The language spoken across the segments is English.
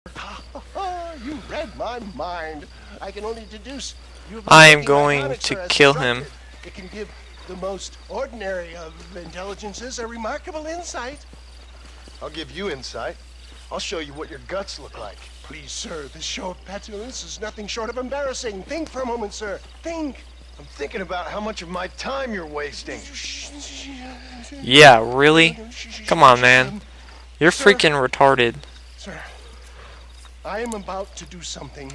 You read my mind. I can only deduce you've been I am taking my going tonic, to sir, as kill him. instructed. It can give the most ordinary of intelligences a remarkable insight. I'll give you insight. I'll show you what your guts look like. Please, sir, this show of petulance is nothing short of embarrassing. Think for a moment, sir. Think. I'm thinking about how much of my time you're wasting. Yeah, really? Come on, man. You're freaking retarded. Sir, I am about to do something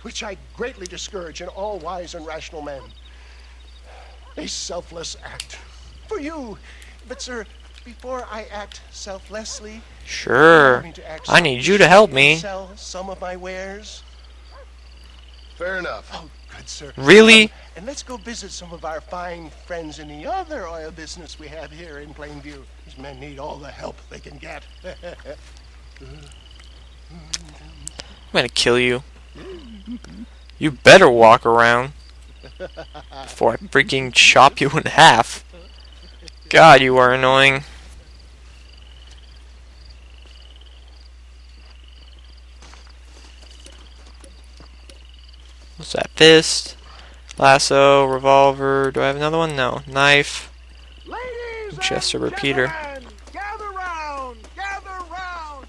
which I greatly discourage in all wise and rational men. A selfless act for you. But, sir, before I act selflessly, Sure. I need you to help me. Sell some of my wares. Fair enough. Oh, good, sir. Really? And let's go visit some of our fine friends in the other oil business we have here in Plainview. These men need all the help they can get. I'm gonna kill you. You better walk around before I freaking chop you in half. God, you are annoying. What's that? Fist, lasso, revolver. Do I have another one? No. Knife. Chester repeater. Gather round! Gather round!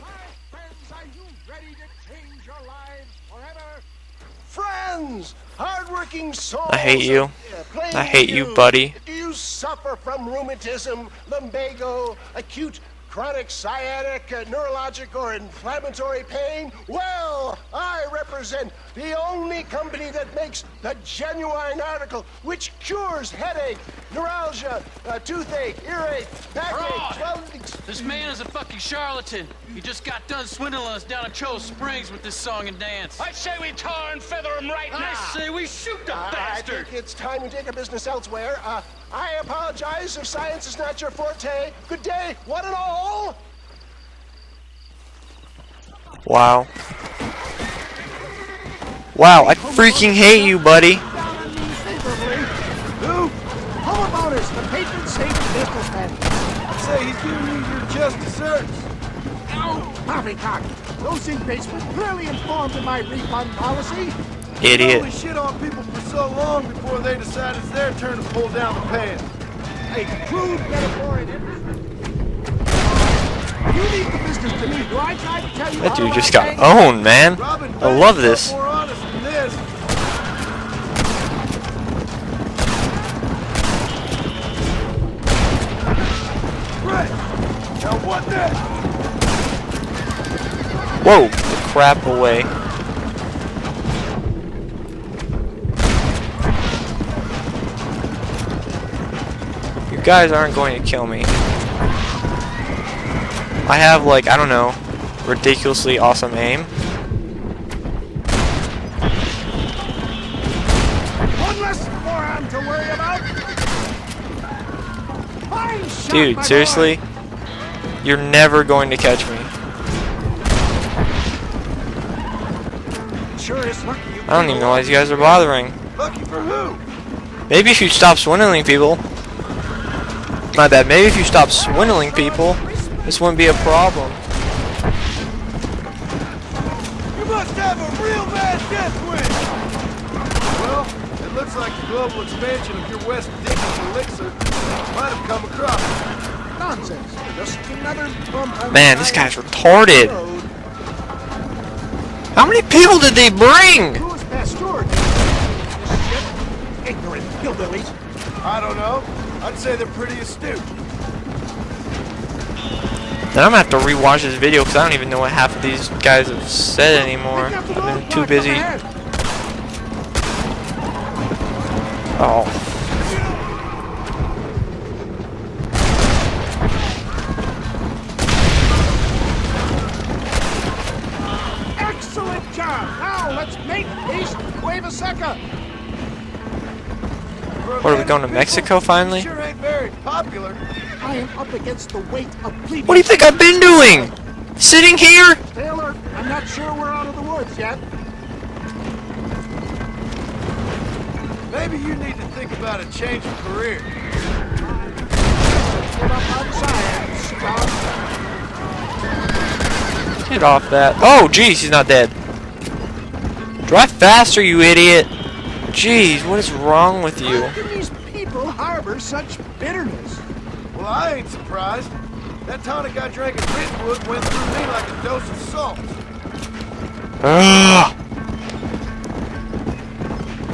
My friends, are you ready to change your lives forever? Friends, hardworking souls. I hate you. I hate you, buddy. Do you suffer from rheumatism, lumbago, acute chronic sciatic, neurologic, or inflammatory pain? Well, I represent the only company that makes the genuine article which cures headache, neuralgia, toothache, earache, backache, This man is a fucking charlatan. He just got done swindling us down at Cho Springs with this song and dance. I say we tar and feather him right now! I say we shoot the I bastard! think it's time we take our business elsewhere. I apologize if science is not your forte. Good day, one and all. Wow. Wow, I freaking hate you, buddy. Who? How about us, the patron saint of businessmen? I'd say he's giving you your just desserts. Ow! Poppycock! Those inmates were clearly informed of my refund policy. You Idiot. only shit on people for so long before they decide it's their turn to pull down the pan. A crude metaphor in it. You leave the business to me. Do I try to tell you That how dude I just got think? owned, man. Robin I love Banks is this. more honest than this. Right. Now what next? Whoa, the crap away. You guys aren't going to kill me. I have, like, I don't know, ridiculously awesome aim. One less moron to worry about. Fine shot, Dude, my seriously? boy. You're never going to catch me. Sure is lucky you I don't even know why these guys are bothering. Lucky for who? Maybe if you stop swindling people. My bad. Maybe if you stop swindling people, this wouldn't be a problem. You must have a real bad death wish! Well, it looks like the global expansion of your West Dickies elixir might have come across. Nonsense. Just another bump on Man, the this guy's road. retarded. How many people did they bring? Who is Pasteur? Shit. Ignorant hillbillies. I don't know. I'd say they're pretty astute. Then I'm gonna have to rewatch this video because I don't even know what half of these guys have said anymore. Pick up the I've been roadblock too up busy. ahead. Oh, Excellent job. Now let's make haste. Wave a second. what are we going to Mexico finally? Sure ain't very popular. I am up against the weight of plebeian. What do you think I've been doing? Sitting here? Taylor, I'm not sure we're out of the woods yet. Maybe you need to think about a change of career. Get up on science, Scott. Get off that. Oh, jeez, he's not dead. Drive faster, you idiot. Jeez, what is wrong with you? How can these people harbor such bitterness? Well, I ain't surprised. That tonic I drank at Ridgewood went through me like a dose of salt. Ugh.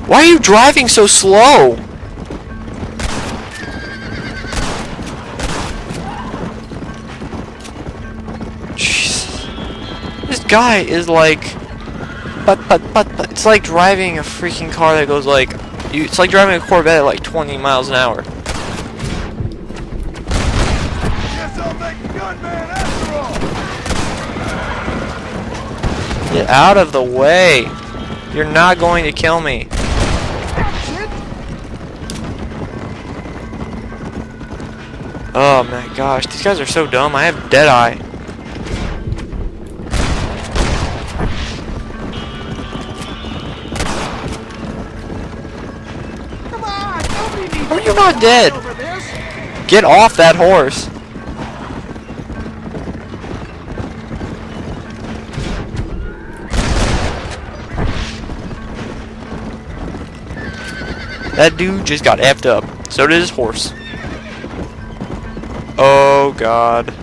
Why are you driving so slow? Jesus. This guy is like... But. It's like driving a freaking car that goes like... It's like driving a Corvette at like 20 miles an hour. Guess I'll make a gunman after all. Get out of the way. You're not going to kill me. That's it. Oh my gosh, these guys are so dumb. I have Deadeye. Come on, nobody needs How are you not dead? over this. Get off that horse. That dude just got effed up. So did his horse. Oh god.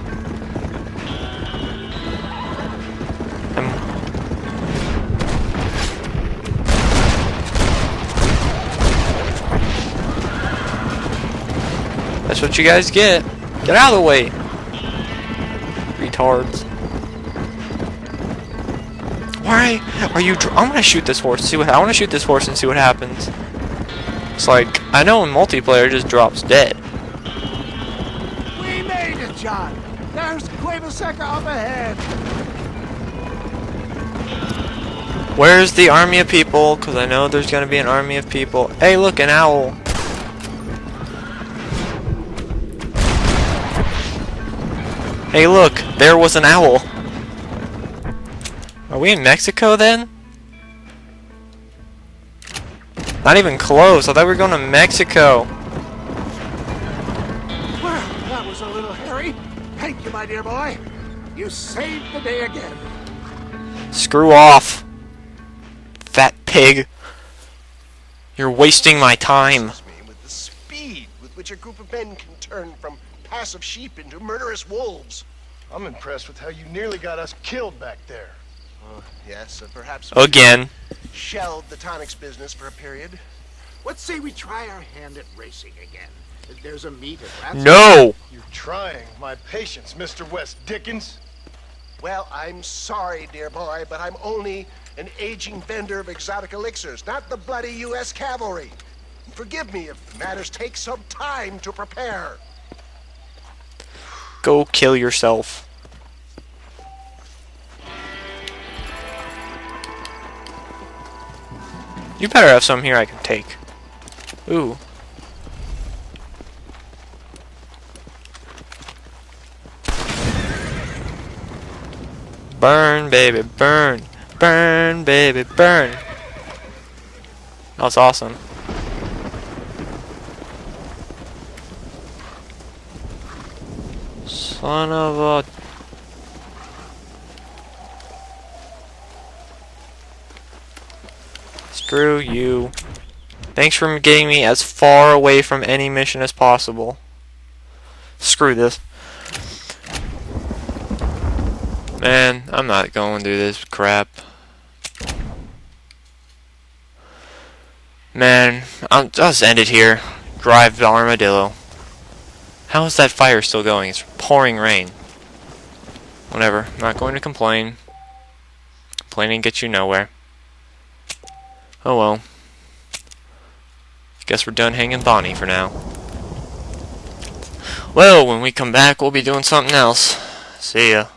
That's what you guys get. Get out of the way. Retards. Why are you... I'm gonna shoot this horse. See what... I wanna shoot this horse and see what happens. It's like... I know in multiplayer it just drops dead. We made it, John. There's Cueva Seca up ahead. Where's the army of people? Because I know there's gonna be an army of people. Hey, look, an owl. Hey, look, there was an owl. Are we in Mexico then? Not even close. I thought we were going to Mexico. Well, that was a little hairy. Thank you, my dear boy. You saved the day again. Screw off, fat pig. You're wasting my time. Me with the speed with which a group of men can turn from passive sheep into murderous wolves. I'm impressed with how you nearly got us killed back there. Yes, perhaps Again. shelled the tonics business for a period. What say we try our hand at racing again? There's a meet at Rats. No. You're trying my patience, Mr. West Dickens. Well, I'm sorry, dear boy, but I'm only an aging vendor of exotic elixirs, not the bloody U.S. cavalry. Forgive me if matters take some time to prepare. Go kill yourself. You better have some here I can take. Ooh. Burn, baby, burn. Burn, baby, burn. That's awesome. Son of a... Screw you. Thanks for getting me as far away from any mission as possible. Screw this. Man, I'm not going through this crap. Man, I'll just end it here. Drive the armadillo. How is that fire still going? It's pouring rain. Whatever. I'm not going to complain. Complaining gets you nowhere. Oh well. Guess we're done hanging Bonnie for now. Well, when we come back, we'll be doing something else. See ya.